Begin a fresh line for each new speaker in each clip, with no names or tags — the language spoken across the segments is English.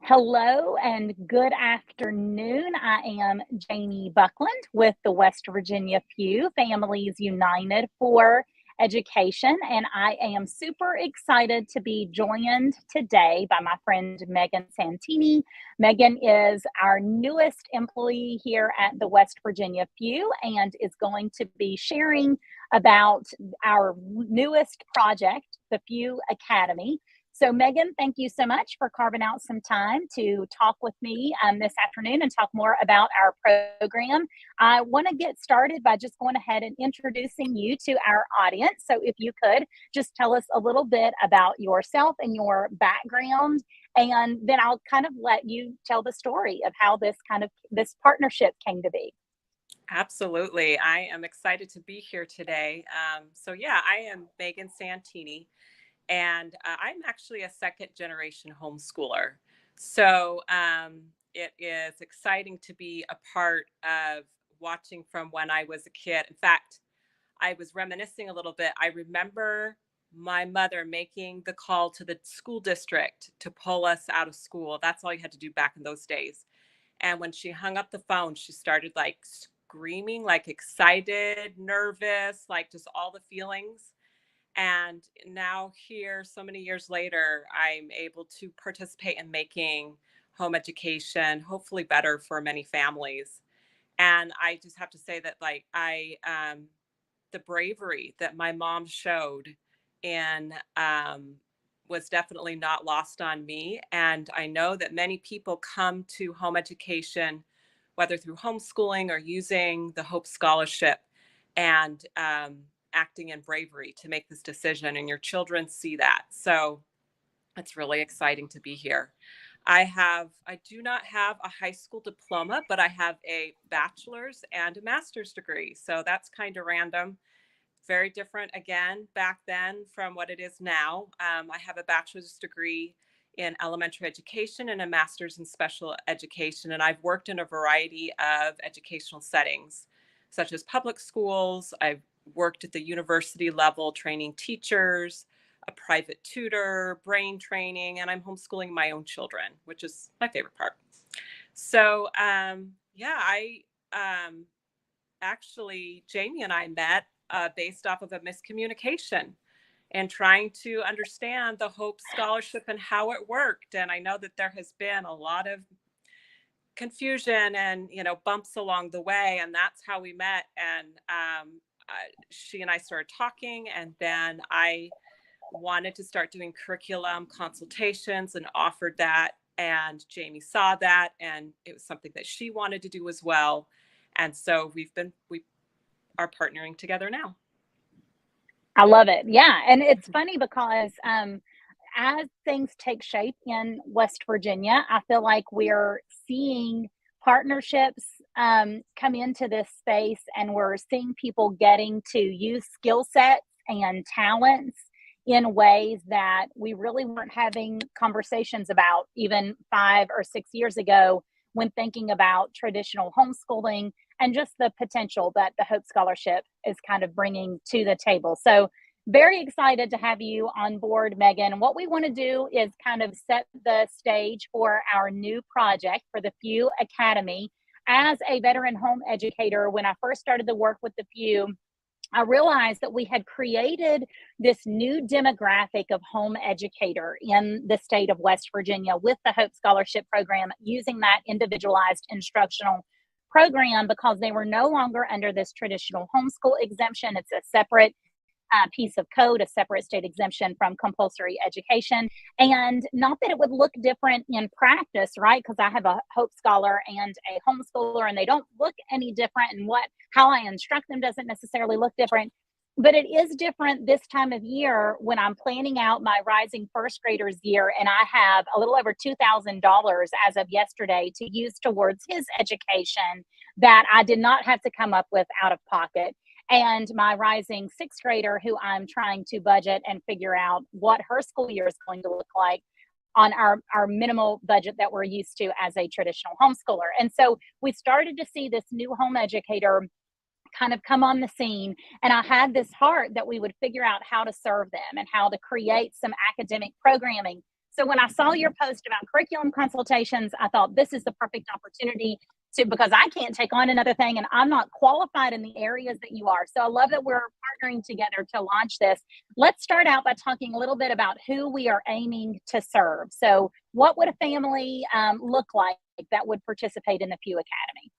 Hello and good afternoon. I am Jamie Buckland with the West Virginia FUE, Families United for Education, and I am super excited to be joined today by my friend Megan Santini. Megan is our newest employee here at the West Virginia FUE and is going to be sharing about our newest project, the FUE Academy. So Megan, thank you so much for carving out some time to talk with me this afternoon and talk more about our program. I want to get started by just going ahead and introducing you to our audience. So if you could just tell us a little bit about yourself and your background, and then I'll kind of let you tell the story of how this partnership came to be.
Absolutely. I am excited to be here today. I am Megan Santini. And I'm actually a second generation homeschooler. It is exciting to be a part of watching from when I was a kid. In fact, I was reminiscing a little bit. I remember my mother making the call to the school district to pull us out of school. That's all you had to do back in those days. And when she hung up the phone, she started like screaming, like excited, nervous, like just all the feelings. And now here, so many years later, I'm able to participate in making home education, hopefully better for many families. And I just have to say that the bravery that my mom showed in was definitely not lost on me. And I know that many people come to home education, whether through homeschooling or using the Hope Scholarship, and acting in bravery to make this decision, and your children see that. So it's really exciting to be here. I do not have a high school diploma, but I have a bachelor's and a master's degree. So that's kind of random. Very different again back then from what it is now. I have a bachelor's degree in elementary education and a master's in special education. And I've worked in a variety of educational settings, such as public schools. I've worked at the university level, training teachers, a private tutor, brain training, and I'm homeschooling my own children, which is my favorite part. So, I actually, Jamie and I met based off of a miscommunication and trying to understand the Hope Scholarship and how it worked. And I know that there has been a lot of confusion and, bumps along the way. And that's how we met. And she and I started talking, and then I wanted to start doing curriculum consultations and offered that. And Jamie saw that, and it was something that she wanted to do as well. And so we are partnering together now.
I love it. Yeah. And it's funny because as things take shape in West Virginia, I feel like we're seeing partnerships come into this space, and we're seeing people getting to use skill sets and talents in ways that we really weren't having conversations about even 5 or 6 years ago when thinking about traditional homeschooling and just the potential that the Hope Scholarship is kind of bringing to the table. So very excited to have you on board, Megan. And what we want to do is kind of set the stage for our new project for the FUE Academy. As a veteran home educator, when I first started to work with the FUE, I realized that we had created this new demographic of home educator in the state of West Virginia with the Hope Scholarship Program, using that individualized instructional program because they were no longer under this traditional homeschool exemption. It's a separate piece of code, a separate state exemption from compulsory education. And not that it would look different in practice, right? Because I have a Hope Scholar and a homeschooler, and they don't look any different, and how I instruct them doesn't necessarily look different. But it is different this time of year when I'm planning out my rising first graders year, and I have a little over $2,000 as of yesterday to use towards his education that I did not have to come up with out of pocket. And my rising sixth grader, who I'm trying to budget and figure out what her school year is going to look like on our minimal budget that we're used to as a traditional homeschooler. And so we started to see this new home educator kind of come on the scene. And I had this heart that we would figure out how to serve them and how to create some academic programming So when I saw your post about curriculum consultations, I thought this is the perfect opportunity to, because I can't take on another thing and I'm not qualified in the areas that you are. So I love that we're partnering together to launch this. Let's start out by talking a little bit about who we are aiming to serve. So what would a family look like that would participate in the FUE Academy?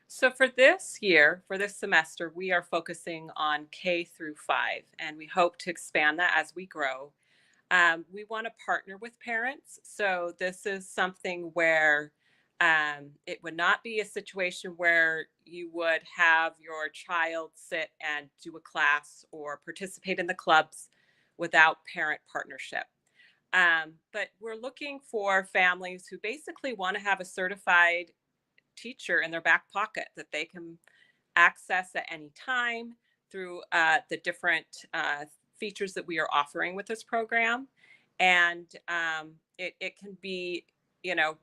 So for this year, for this semester, we are focusing on K through 5, and we hope to expand that as we grow. We want to partner with parents. So this is something where it would not be a situation where you would have your child sit and do a class or participate in the clubs without parent partnership. But we're looking for families who basically want to have a certified teacher in their back pocket that they can access at any time through the different features that we are offering with this program. And it can be, you know,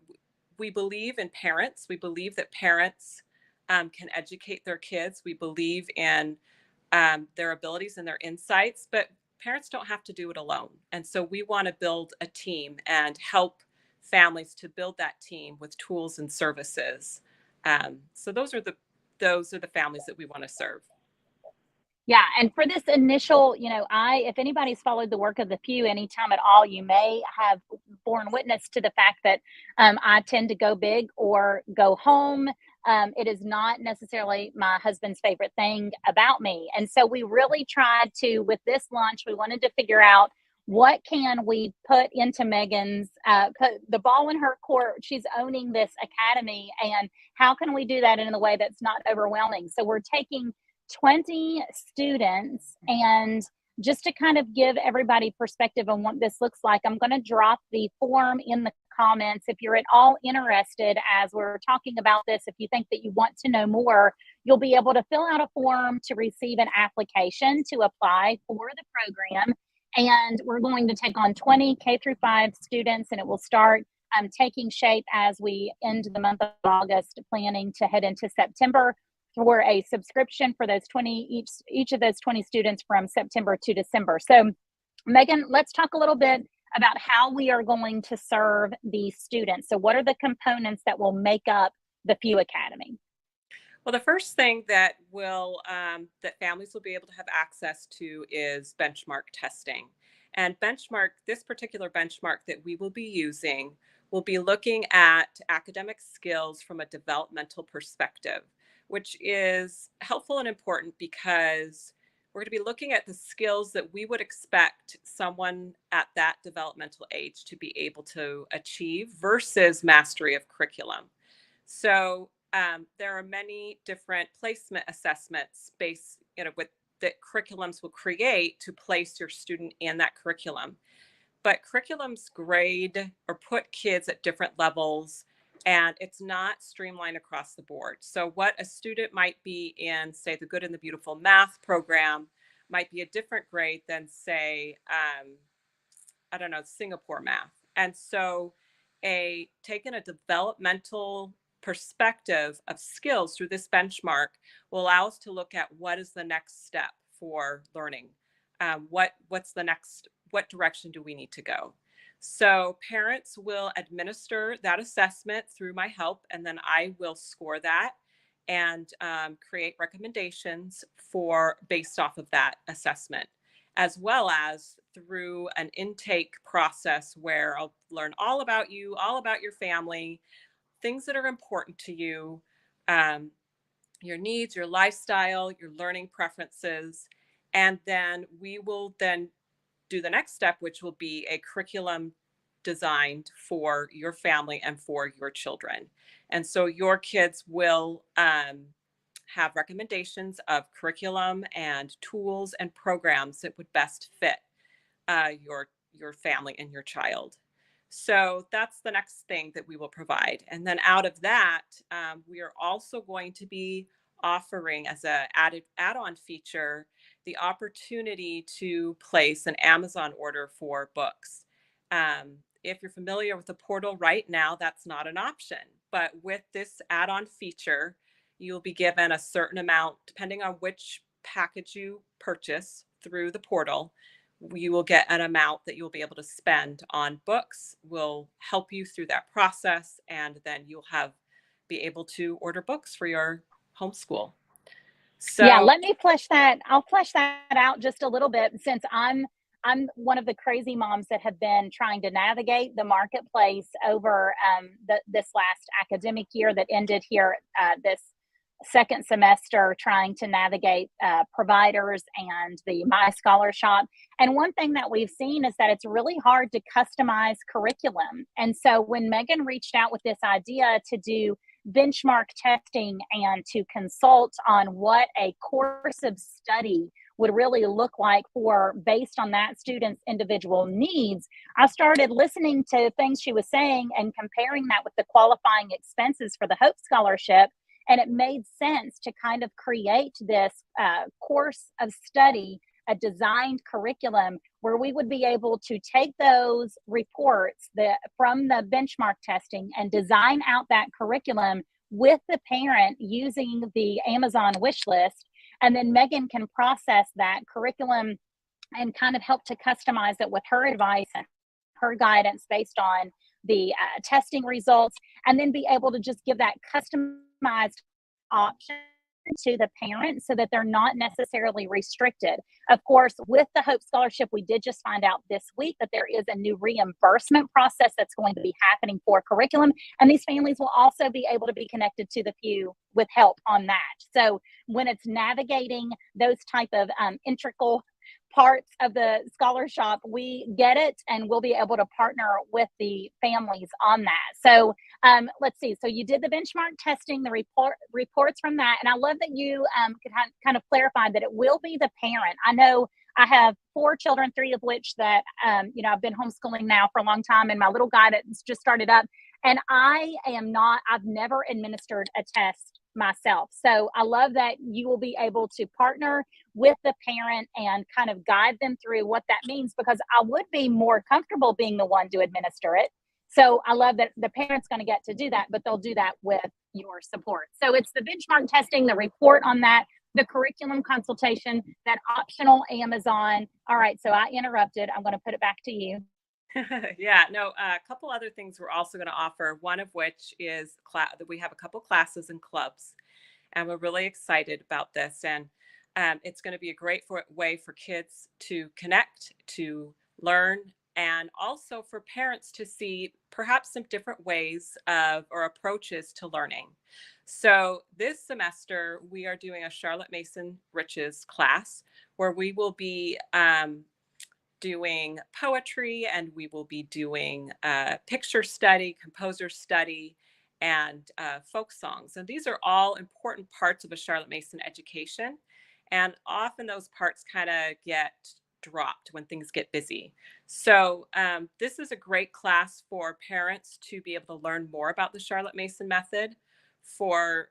we believe in parents. We believe that parents can educate their kids. We believe in their abilities and their insights, but parents don't have to do it alone. And so we want to build a team and help families to build that team with tools and services. So those are the families that we want to serve.
Yeah, and for this initial, if anybody's followed the work of the FUE anytime at all, you may have borne witness to the fact that I tend to go big or go home. It is not necessarily my husband's favorite thing about me. And so we really tried to, with this launch, we wanted to figure out what can we put into Megan's, put the ball in her court. She's owning this academy, and how can we do that in a way that's not overwhelming? So we're taking 20 students, and just to kind of give everybody perspective on what this looks like, I'm going to drop the form in the comments. If you're at all interested, as we're talking about this, if you think that you want to know more, you'll be able to fill out a form to receive an application to apply for the program. And we're going to take on 20 K through 5 students, and it will start taking shape as we end the month of August, planning to head into September for a subscription for those 20, each of those 20 students from September to December. So Megan, let's talk a little bit about how we are going to serve these students. So what are the components that will make up the FUE Academy?
Well, the first thing that that families will be able to have access to is benchmark testing. And this particular benchmark that we will be using will be looking at academic skills from a developmental perspective, which is helpful and important because we're going to be looking at the skills that we would expect someone at that developmental age to be able to achieve versus mastery of curriculum. So there are many different placement assessments that curriculums will create to place your student in that curriculum. But curriculums grade or put kids at different levels, and it's not streamlined across the board. So what a student might be in, say, the Good and the Beautiful math program might be a different grade than, say, I don't know, Singapore math. And so taking a developmental perspective of skills through this benchmark will allow us to look at what is the next step for learning. What direction do we need to go? So parents will administer that assessment through my help, and then I will score that and create recommendations based off of that assessment, as well as through an intake process where I'll learn all about you, all about your family, things that are important to you, your needs, your lifestyle, your learning preferences. And then we will then do the next step, which will be a curriculum designed for your family and for your children. And so your kids will have recommendations of curriculum and tools and programs that would best fit your family and your child. So that's the next thing that we will provide. And then out of that, we are also going to be offering as an add-on feature the opportunity to place an Amazon order for books. If you're familiar with the portal right now, that's not an option. But with this add-on feature, you'll be given a certain amount, depending on which package you purchase through the portal, you will get an amount that you'll be able to spend on books. We'll help you through that process, and then you'll be able to order books for your homeschool.
Yeah,
So
let me flesh that. I'll flesh that out just a little bit, since I'm one of the crazy moms that have been trying to navigate the marketplace over this last academic year that ended here this second semester, trying to navigate providers and the My Scholar Shop. And one thing that we've seen is that it's really hard to customize curriculum. And so when Megan reached out with this idea to do benchmark testing and to consult on what a course of study would really look like for based on that student's individual needs, I started listening to things she was saying and comparing that with the qualifying expenses for the Hope Scholarship. And it made sense to kind of create this course of study, a designed curriculum where we would be able to take those reports from the benchmark testing and design out that curriculum with the parent using the Amazon wish list. And then Megan can process that curriculum and kind of help to customize it with her advice and her guidance based on the testing results, and then be able to just give that customized option to the parent so that they're not necessarily restricted. Of course, with the Hope Scholarship, we did just find out this week that there is a new reimbursement process that's going to be happening for curriculum, and these families will also be able to be connected to the FUE with help on that. So when it's navigating those type of integral parts of the scholarship, we get it, and we'll be able to partner with the families on that. So let's see. So you did the benchmark testing, the reports from that, and I love that you could kind of clarify that it will be the parent. I know I have 4 children, 3 of which that I've been homeschooling now for a long time, and my little guy that's just started up. And I've never administered a test myself. So I love that you will be able to partner with the parent and kind of guide them through what that means, because I would be more comfortable being the one to administer it. So I love that the parent's going to get to do that, but they'll do that with your support. So it's the benchmark testing, the report on that, the curriculum consultation, that optional Amazon. All right, so I interrupted. I'm going to put it back to you.
Yeah, no, a couple other things we're also going to offer, one of which is that we have a couple classes and clubs, and we're really excited about this. And it's going to be a great way for kids to connect, to learn, and also for parents to see perhaps some different ways of or approaches to learning. So this semester, we are doing a Charlotte Mason Riches class where we will be doing poetry, and we will be doing picture study, composer study, and folk songs. And these are all important parts of a Charlotte Mason education. And often those parts kind of get dropped when things get busy. So this is a great class for parents to be able to learn more about the Charlotte Mason method, for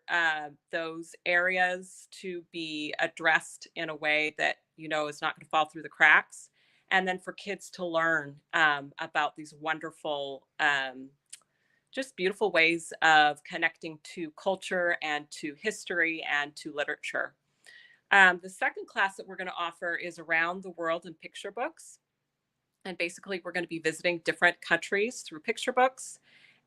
those areas to be addressed in a way that is not going to fall through the cracks, and then for kids to learn about these wonderful, just beautiful ways of connecting to culture and to history and to literature. The second class that we're going to offer is Around the World in Picture Books. And basically, we're going to be visiting different countries through picture books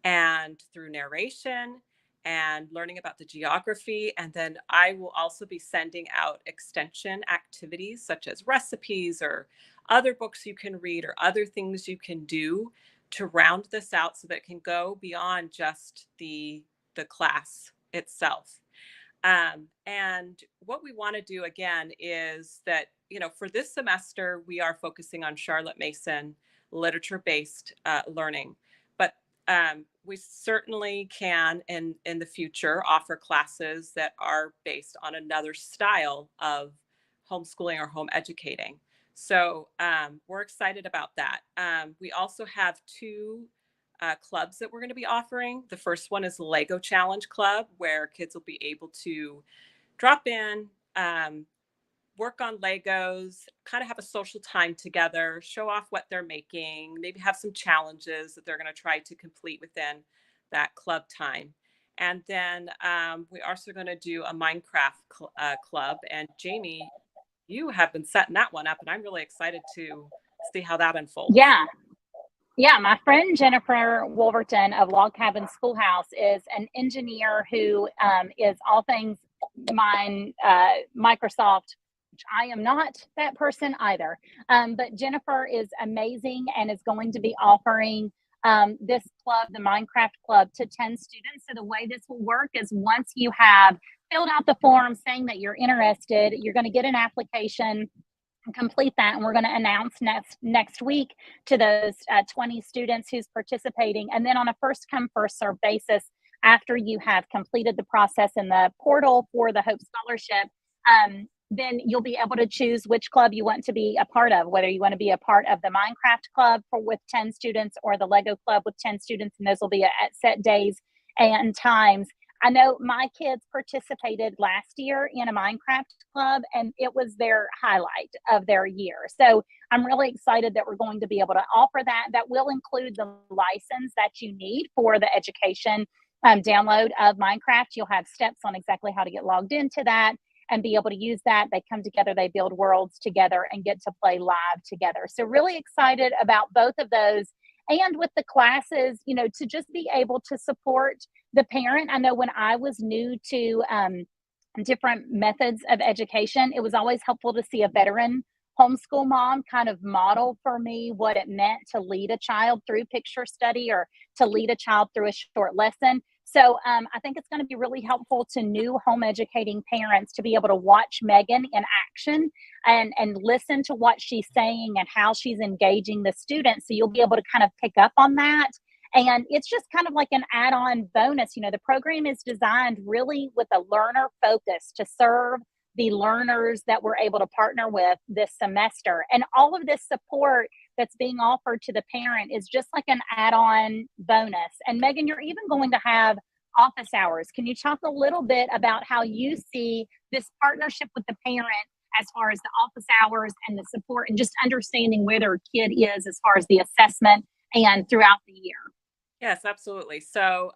and through narration and learning about the geography. And then I will also be sending out extension activities such as recipes or other books you can read or other things you can do to round this out so that it can go beyond just the class itself. And what we want to do again is that, for this semester, we are focusing on Charlotte Mason literature-based learning. But we certainly can, in the future, offer classes that are based on another style of homeschooling or home educating. So we're excited about that. We also have 2 clubs that we're going to be offering. The first one is the Lego Challenge Club, where kids will be able to drop in, work on Legos, kind of have a social time together, show off what they're making, maybe have some challenges that they're going to try to complete within that club time. And then we're also going to do a Minecraft club. And Jamie, you have been setting that one up, and I'm really excited to see how that unfolds.
Yeah. Yeah, my friend Jennifer Wolverton of Log Cabin Schoolhouse is an engineer who is all things Microsoft. Which I am not that person either. But Jennifer is amazing and is going to be offering this club, the Minecraft Club, to 10 students. So the way this will work is once you have filled out the form saying that you're interested, you're going to get an application, complete that, and we're going to announce next week to those 20 students who's participating. And then on a first come first serve basis, after you have completed the process in the portal for the Hope Scholarship, then you'll be able to choose which club you want to be a part of, whether you want to be a part of the Minecraft Club with 10 students or the Lego Club with 10 students, and those will be at set days and times. I know my kids participated last year in a Minecraft club, and it was their highlight of their year. So I'm really excited that we're going to be able to offer that. That will include the license that you need for the education download of Minecraft. You'll have steps on exactly how to get logged into that and be able to use that. They come together, they build worlds together and get to play live together. So really excited about both of those. And with the classes, to just be able to support the parent. I know when I was new to different methods of education, it was always helpful to see a veteran homeschool mom kind of model for me what it meant to lead a child through picture study or to lead a child through a short lesson. So I think it's going to be really helpful to new home educating parents to be able to watch Megan in action and listen to what she's saying and how she's engaging the students. So you'll be able to kind of pick up on that. And it's just kind of like an add-on bonus. The program is designed really with a learner focus to serve the learners that we're able to partner with this semester. And all of this support that's being offered to the parent is just like an add-on bonus. And Megan, you're even going to have office hours. Can you talk a little bit about how you see this partnership with the parent as far as the office hours and the support and just understanding where their kid is as far as the assessment and throughout the year?
Yes, absolutely. So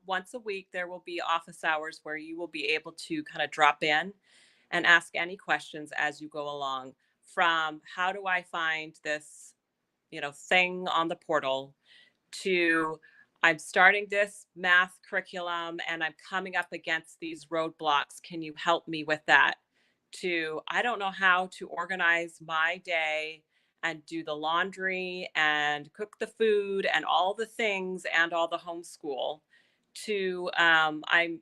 once a week, there will be office hours where you will be able to kind of drop in and ask any questions as you go along, from how do I find this, thing on the portal, to I'm starting this math curriculum and I'm coming up against these roadblocks. Can you help me with that? To I don't know how to organize my day and do the laundry and cook the food and all the things and all the homeschool. To I'm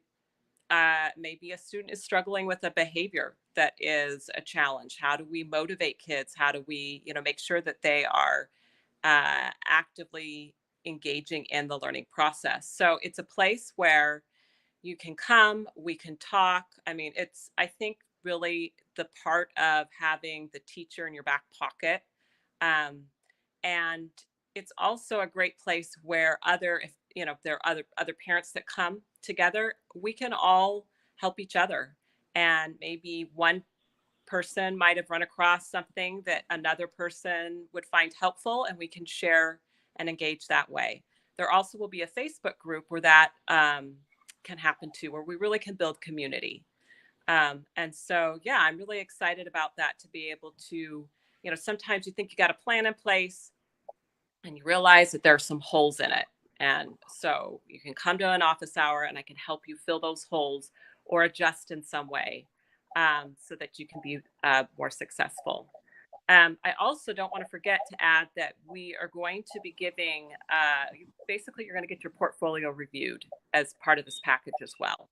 maybe a student is struggling with a behavior that is a challenge. How do we motivate kids? How do we, make sure that they are actively engaging in the learning process? So it's a place where you can come, we can talk. I mean, I think, really the part of having the teacher in your back pocket. And it's also a great place where if there are other parents that come together, we can all help each other. And maybe one person might have run across something that another person would find helpful, and we can share and engage that way. There also will be a Facebook group where that can happen too, where we really can build community. And so, yeah, I'm really excited about that, to be able to, sometimes you think you got a plan in place and you realize that there are some holes in it. And so you can come to an office hour and I can help you fill those holes or adjust in some way, so that you can be more successful. I also don't want to forget to add that we are going to be giving, basically, you're going to get your portfolio reviewed as part of this package as well.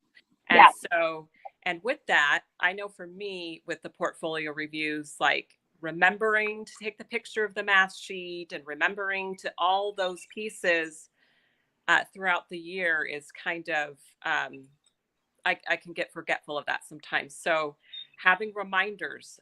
And
Yeah.
and with that, I know for me, with the portfolio reviews, like remembering to take the picture of the math sheet and remembering to all those pieces throughout the year is kind of, I can get forgetful of that sometimes. So having reminders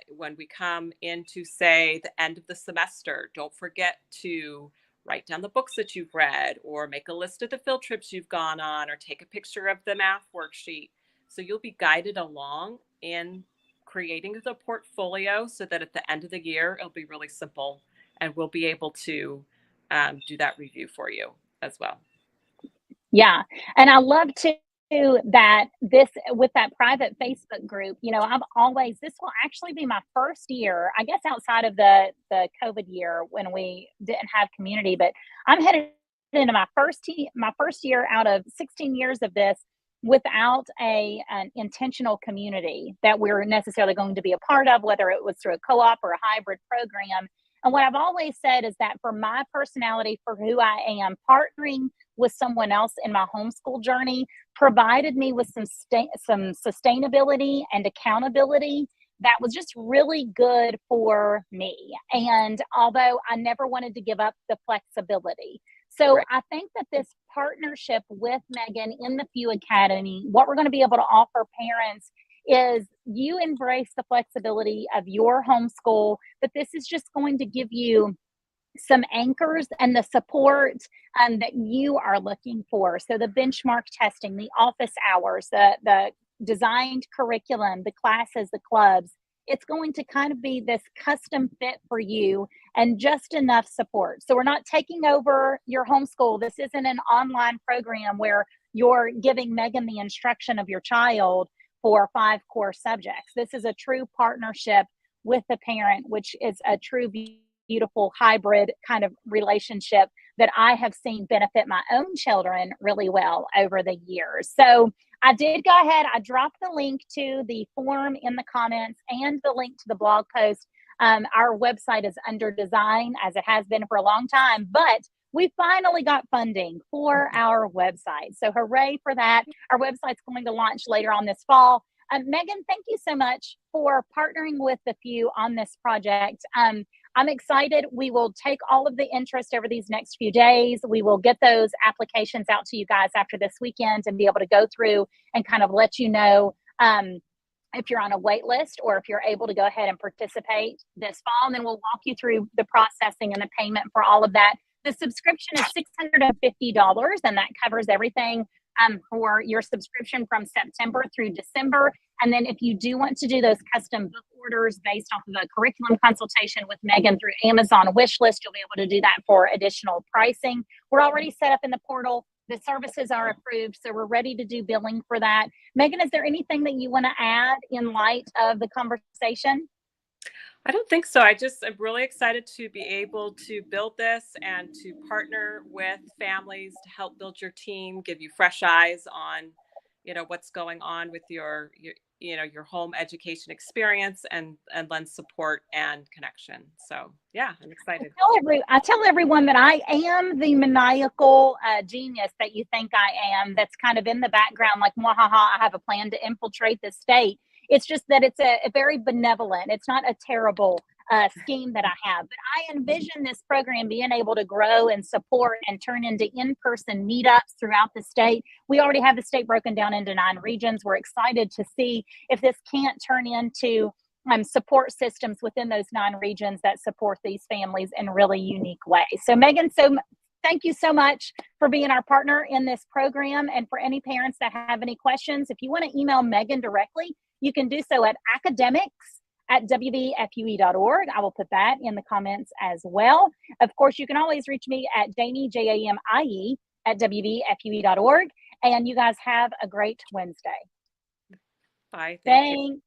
when we come into, say, the end of the semester, don't forget to write down the books that you've read, or make a list of the field trips you've gone on, or take a picture of the math worksheet. So you'll be guided along in creating the portfolio, so that at the end of the year, it'll be really simple and we'll be able to do that review for you as well.
Yeah. And I love too that this with that private Facebook group, I've always this will actually be my first year, I guess outside of the COVID year when we didn't have community, but I'm headed into my first year out of 16 years of this without an intentional community that we're necessarily going to be a part of, whether it was through a co-op or a hybrid program. And what I've always said is that for my personality, for who I am, partnering with someone else in my homeschool journey provided me with some sustainability and accountability that was just really good for me. And although I never wanted to give up the flexibility. So
Right.
I think that this partnership with Megan in the FUE Academy, what we're going to be able to offer parents is you embrace the flexibility of your homeschool, but this is just going to give you some anchors and the support that you are looking for. So the benchmark testing, the office hours, the designed curriculum, the classes, the clubs, it's going to kind of be this custom fit for you and just enough support. So we're not taking over your homeschool. This isn't an online program where you're giving Megan the instruction of your child for 5 core subjects. This is a true partnership with the parent, which is a true beautiful hybrid kind of relationship that I have seen benefit my own children really well over the years. So I did go ahead, I dropped the link to the form in the comments and the link to the blog post. Our website is under design, as it has been for a long time, but we finally got funding for our website. So hooray for that. Our website's going to launch later on this fall. Megan, thank you so much for partnering with the FUE on this project. I'm excited. We will take all of the interest over these next few days. We will get those applications out to you guys after this weekend and be able to go through and kind of let you know if you're on a wait list or if you're able to go ahead and participate this fall. And then we'll walk you through the processing and the payment for all of that. The subscription is $650, and that covers everything for your subscription from September through December. And then if you do want to do those custom book orders based off of a curriculum consultation with Megan through Amazon wishlist, you'll be able to do that for additional pricing. We're already set up in the portal. The services are approved, so we're ready to do billing for that. Megan, is there anything that you want to add in light of the conversation?
I don't think so. I'm really excited to be able to build this and to partner with families to help build your team, give you fresh eyes on, what's going on with your home education experience and lend support and connection. So yeah, I'm excited.
I tell everyone that I am the maniacal genius that you think I am, that's kind of in the background, like, mwahaha, I have a plan to infiltrate the state. It's just that it's a very benevolent, it's not a terrible scheme that I have. But I envision this program being able to grow and support and turn into in-person meetups throughout the state. We already have the state broken down into 9 regions. We're excited to see if this can't turn into support systems within those 9 regions that support these families in really unique ways. So Megan, thank you so much for being our partner in this program. And for any parents that have any questions, if you want to email Megan directly, you can do so at academics@wvfue.org. I will put that in the comments as well. Of course, you can always reach me at Jamie, Jamie, @wvfue.org. And you guys have a great Wednesday.
Bye.
Thanks.